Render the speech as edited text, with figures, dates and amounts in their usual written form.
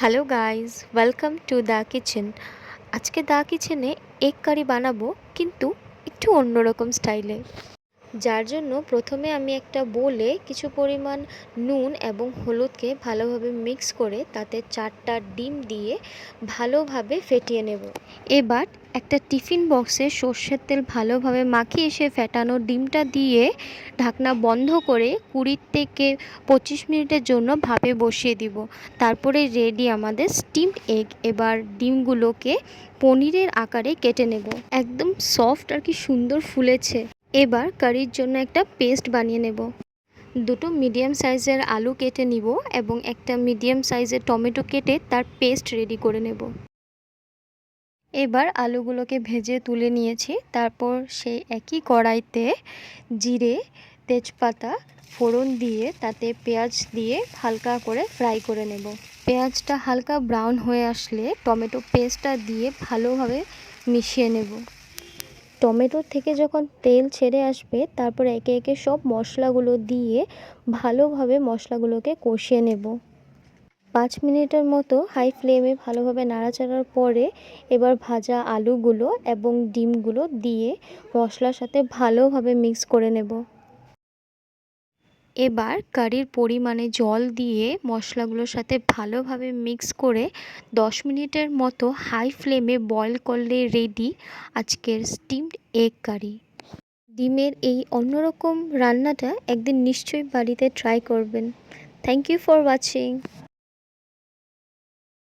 Hello guys, welcome to the kitchen. আজকে the কিচেনে egg কারি বানাবো, কিন্তু একটু অন্যরকম স্টাইলে। যার জন্য প্রথমে আমি একটা বোলে কিছু পরিমাণ নুন এবং হলুদকে ভালোভাবে মিক্স করে তাতে 4টা ডিম দিয়ে ভালোভাবে ফেটিয়ে নেব। এবার একটা টিফিন বক্সে সর্ষের তেল ভালোভাবে মাখিয়ে সে ফেটানো ডিমটা দিয়ে ঢাকনা বন্ধ করে 20 থেকে 25 মিনিটের জন্য ভাপে বসিয়ে দিব। তারপরে রেডি আমাদের স্টিমড এগ। এবার ডিমগুলোকে পনিরের আকারে কেটে নেব। একদম সফট আর কি সুন্দর ফুলেছে। এবার কারির জন্য একটা পেস্ট বানিয়ে নেব। দুটো মিডিয়াম সাইজের আলু কেটে নিব এবং একটা মিডিয়াম সাইজের টমেটো কেটে তার পেস্ট রেডি করে নেব। এবার আলুগুলোকে ভেজে তুলে নিয়েছি। তারপর সেই একই কড়াইতে জিরে, তেজপাতা ফোড়ন দিয়ে তাতে পেঁয়াজ দিয়ে হালকা করে ফ্রাই করে নেব। পেঁয়াজটা হালকা ব্রাউন হয়ে আসলে টমেটো পেস্টটা দিয়ে ভালোভাবে মিশিয়ে নেব। টমেটোর থেকে যখন তেল ছেড়ে আসবে তারপর একে একে সব মশলাগুলো দিয়ে ভালোভাবে মশলাগুলোকে কষিয়ে নেব। 5 মিনিটের মতো হাই ফ্লেমে ভালোভাবে নাড়াচাড়ার পরে এবার ভাজা আলুগুলো এবং ডিমগুলো দিয়ে মশলার সাথে ভালোভাবে মিক্স করে নেব। এবার কারির পরিমাণে জল দিয়ে মশলাগুলোর সাথে ভালোভাবে মিক্স করে 10 মিনিটের মতো হাই ফ্লেমে বয়েল করলে রেডি আজকের স্টিমড এগ কারি। ডিমের এই অন্যরকম রান্নাটা একদিন নিশ্চয়ই বাড়িতে ট্রাই করবেন। Thank you for watching.